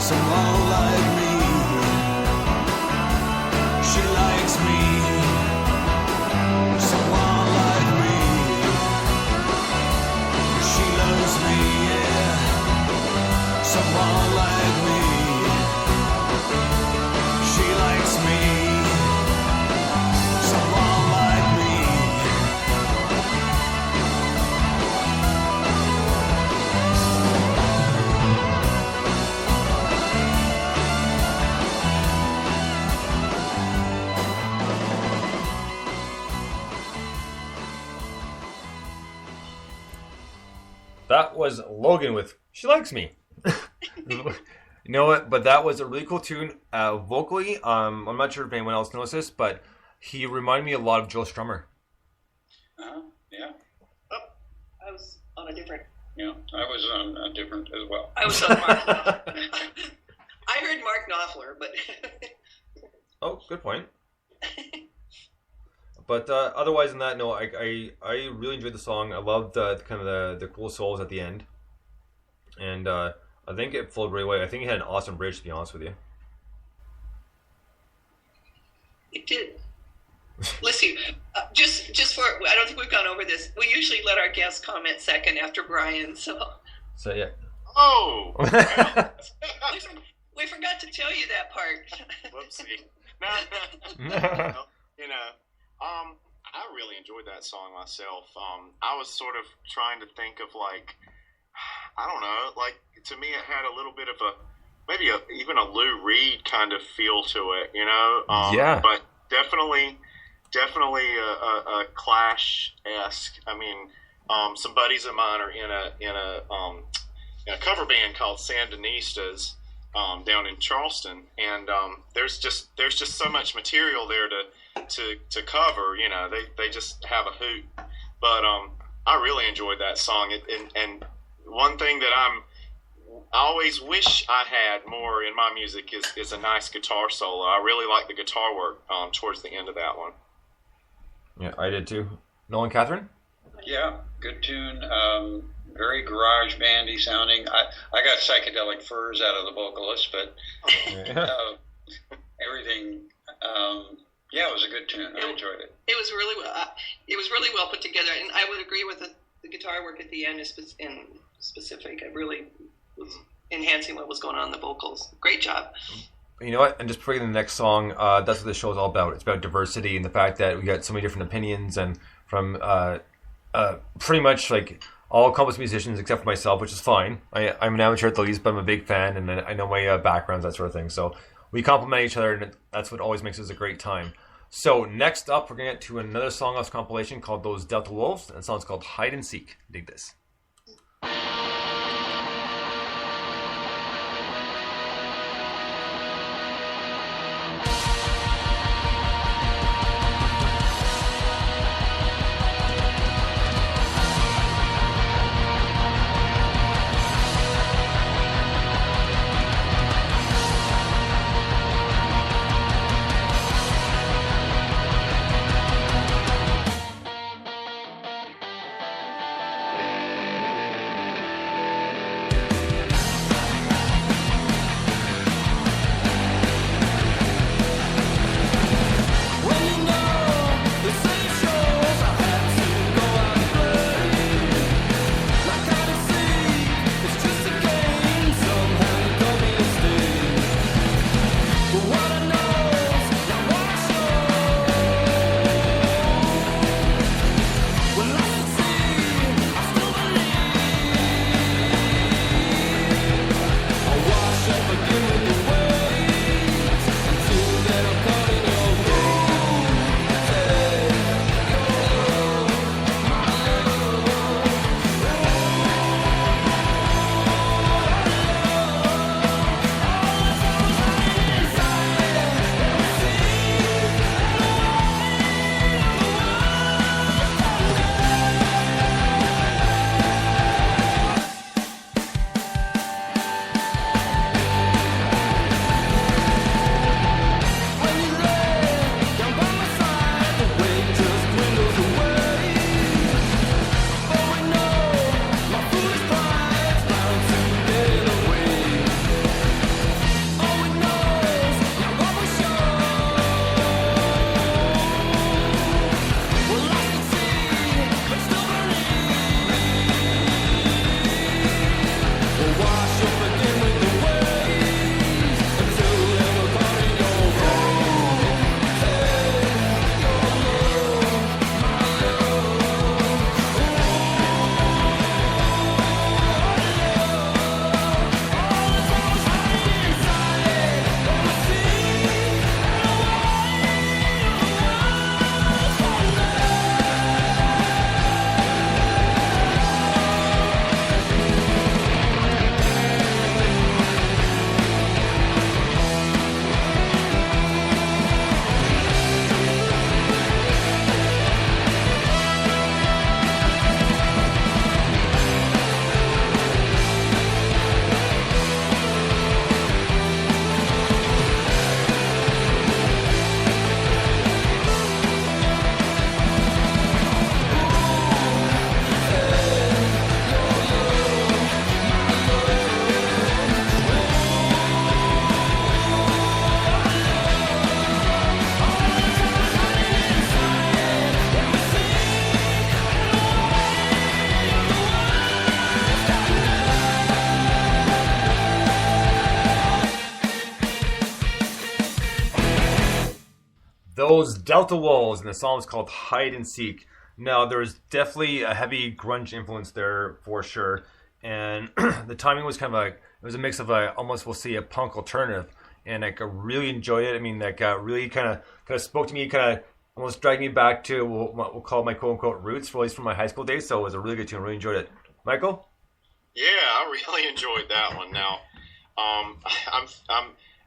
someone like me. She likes me, someone like me. She loves me, yeah, someone like me. She likes me, someone like me. That was Logan with She Likes Me. You know what? But that was a really cool tune. Vocally, I'm not sure if anyone else knows this, but he reminded me a lot of Joe Strummer. Yeah. Oh, I was on a different. Yeah, I was on a different as well. I was on Mark Knopfler. I heard Mark Knopfler, but. Oh, good point. But otherwise, in that note, I really enjoyed the song. I loved the cool solos at the end, and I think it flowed really well. I think it had an awesome bridge, to be honest with you. It did. Listen, just for I don't think we've gone over this. We usually let our guests comment second after Brian, so. So yeah. Oh. We forgot to tell you that part. Whoopsie. I really enjoyed that song myself. I was sort of trying to think of I don't know, to me it had a little bit of even a Lou Reed kind of feel to it, Yeah. But definitely a Clash-esque. I mean, some buddies of mine are in a cover band called Sandinistas down in Charleston, and there's just so much material there to cover. They just have a hoot. But I really enjoyed that song, and one thing that I always wish I had more in my music is a nice guitar solo. I really like the guitar work towards the end of that one. Yeah, I did too. Nolan, Catherine? Yeah, good tune. Very garage bandy sounding. I got psychedelic furs out of the vocalist, but everything. Yeah, it was a good tune. I enjoyed it. It was really well put together, and I would agree with the guitar work at the end in specific. It really was enhancing what was going on in the vocals. Great job. You know what? And just before the next song, that's what the show is all about. It's about diversity and the fact that we got so many different opinions and from pretty much all accomplished musicians except for myself, which is fine. I'm an amateur at the least, but I'm a big fan, and I know my backgrounds, that sort of thing. So we complement each other, and that's what always makes us a great time. So next up, we're going to get to another song off this compilation called Those Delta Wolves, and the song's called Hide and Seek. Dig this. those Delta Wolves, and the song was called Hide and Seek. Now, there's definitely a heavy grunge influence there for sure, and the timing was kind of like, it was a mix of almost, we'll see, a punk alternative, and I really enjoyed it. I mean, that really kind of spoke to me, kind of almost dragged me back to what we'll call my quote-unquote roots, at least from my high school days, so it was a really good tune. I really enjoyed it. Michael? Yeah, I really enjoyed that one. Now,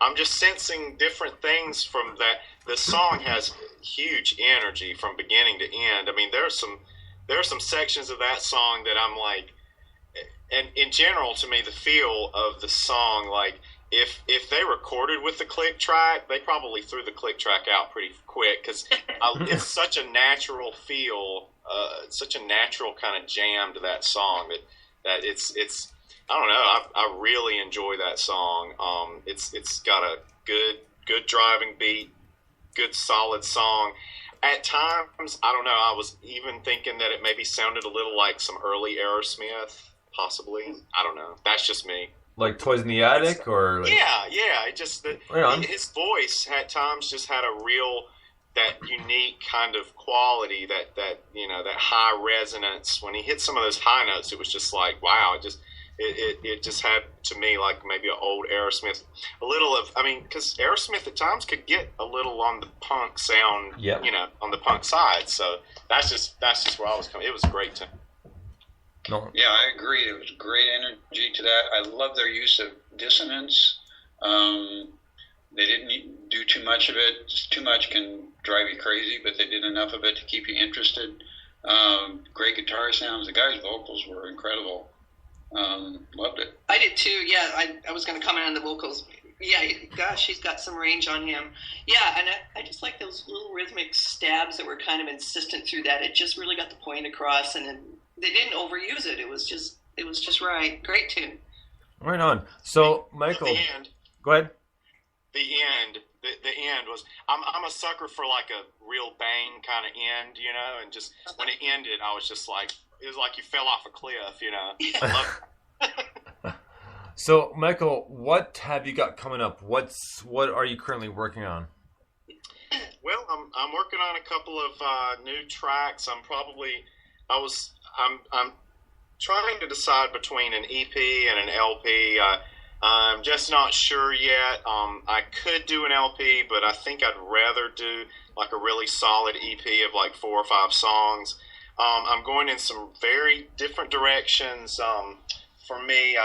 I'm just sensing different things from that. The song has huge energy from beginning to end. I mean, there are some sections of that song that I'm like, and in general, to me, the feel of the song, like if they recorded with the click track, they probably threw the click track out pretty quick because it's such a natural feel, such a natural kind of jam to that song that it's. I don't know. I really enjoy that song. It's got a good driving beat, good solid song. At times, I don't know. I was even thinking that it maybe sounded a little like some early Aerosmith, possibly. I don't know. That's just me. Like Toys in the Attic, or like... yeah. It just his voice at times just had a real that unique kind of quality that that high resonance. When he hit some of those high notes, it was just like wow. It just had to me like maybe an old Aerosmith, a little of, I mean, because Aerosmith at times could get a little on the punk sound, on the punk side. So that's just where I was coming. It was great to. No. Yeah, I agree. There was great energy to that. I love their use of dissonance. They didn't do too much of it. Too much can drive you crazy, but they did enough of it to keep you interested. Great guitar sounds. The guy's vocals were incredible. Loved it. I did too. Yeah, I was going to comment on the vocals. Yeah, gosh, he's got some range on him. Yeah, and I just like those little rhythmic stabs that were kind of insistent through that. It just really got the point across, and they didn't overuse it. It was just right. Great tune. Right on. So, Michael, the end, go ahead. The end was. I'm a sucker for like a real bang kind of end, and just when it ended, I was just like. It was like you fell off a cliff, I love it. So, Michael, what have you got coming up? What are you currently working on? Well, I'm working on a couple of new tracks. I'm trying to decide between an EP and an LP. I'm just not sure yet. I could do an LP, but I think I'd rather do like a really solid EP of like 4 or 5 songs. I'm going in some very different directions. For me,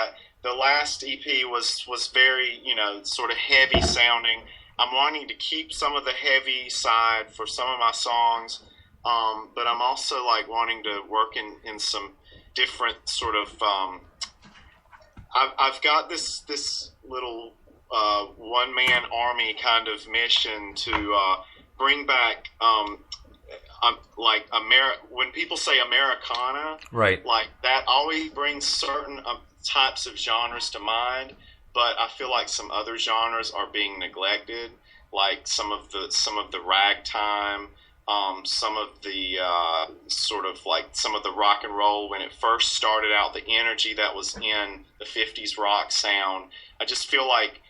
the last EP was very, sort of heavy sounding. I'm wanting to keep some of the heavy side for some of my songs, but I'm also like wanting to work in some different sort of. I've got this little one-man army kind of mission to bring back. Like when people say Americana, right? Like that always brings certain types of genres to mind, but I feel like some other genres are being neglected, like some of the ragtime, some of the sort of like some of the rock and roll when it first started out, the energy that was in the 50s rock sound. I just feel like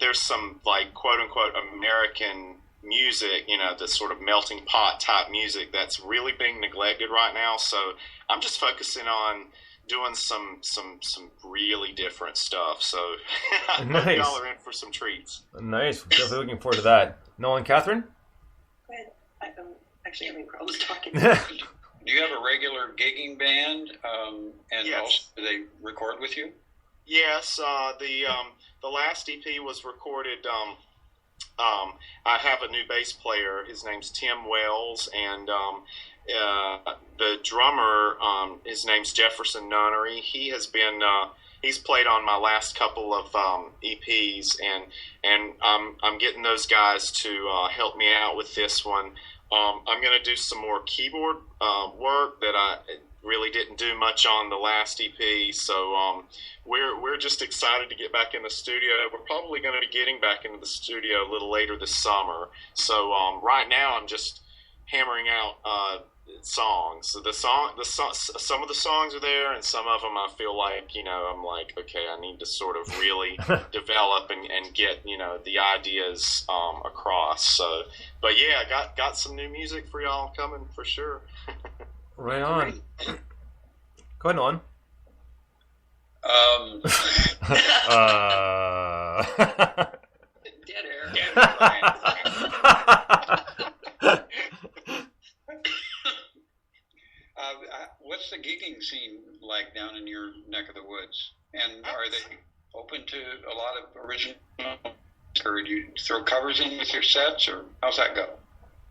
there's some like quote unquote American music, the sort of melting pot type music that's really being neglected right now. So I'm just focusing on doing some really different stuff. So I nice. hope y'all are in for some treats. Nice. Definitely looking forward to that. Noel and Catherine? Go ahead. I'm actually having problems talking. Do you have a regular gigging band? And yes. Also, do they record with you? Yes. The last EP was recorded. I have a new bass player. His name's Tim Wells, and the drummer, his name's Jefferson Nunnery. He has been he's played on my last couple of EPs, and I'm getting those guys to help me out with this one. I'm going to do some more keyboard work that I really didn't do much on the last EP, so we're just excited to get back in the studio. We're probably going to be getting back into the studio a little later this summer. So right now I'm just hammering out songs. So some of the songs are there, and some of them I feel like, I'm like, okay, I need to sort of really develop and get, the ideas across. So, but yeah, got some new music for y'all coming for sure. Right on. Go ahead, Nolan. Dead air. What's the gigging scene like down in your neck of the woods? And are they open to a lot of original, or do you throw covers in with your sets, or how's that go?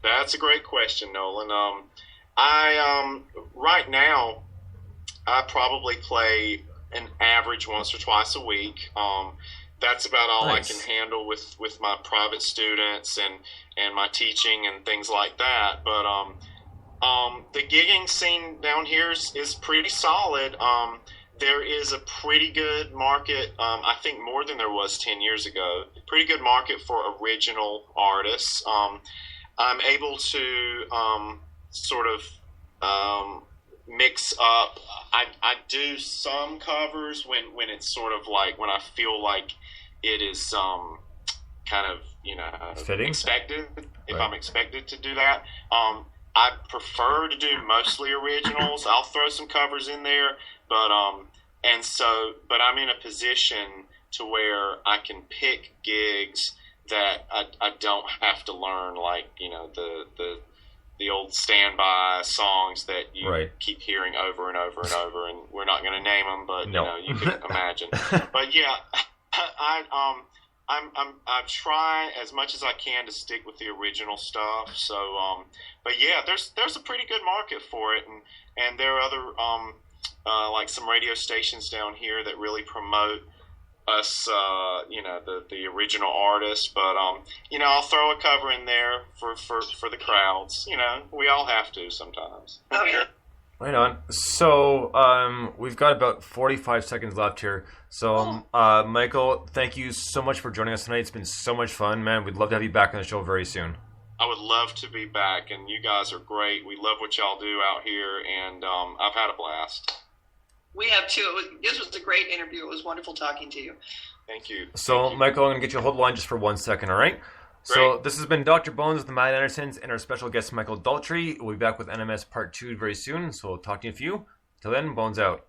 That's a great question, Nolan. I right now I probably play an average once or twice a week. That's about all Nice. I can handle with my private students and my teaching and things like that. But the gigging scene down here is pretty solid. There is a pretty good market, I think more than there was 10 years ago, pretty good market for original artists. I'm able to sort of mix up. I do some covers when it's sort of like, when I feel like it is kind of, Fitting? expected, if Right. I'm expected to do that. I prefer to do mostly originals. I'll throw some covers in there, but I'm in a position to where I can pick gigs that I don't have to learn, like, the old standby songs that you Right. keep hearing over and over and over, and we're not going to name them, but No. you can imagine. But yeah, I try as much as I can to stick with the original stuff. So, but yeah, there's a pretty good market for it, and there are other like some radio stations down here that really promote us, the original artists. But I'll throw a cover in there for the crowds. We all have to sometimes. Oh yeah. Right on. So, we've got about 45 seconds left here. So, Michael, thank you so much for joining us tonight. It's been so much fun, man. We'd love to have you back on the show very soon. I would love to be back, and you guys are great. We love what y'all do out here, and I've had a blast. We have too. This was a great interview. It was wonderful talking to you. Thank you. So, Thank you. Michael, I'm going to get you a hold line just for 1 second, all right? So, this has been Dr. Bones with the Mad Andersons and our special guest, Michael Daltrey. We'll be back with NMS Part 2 very soon, so we'll talk to you in a few. Till then, Bones out.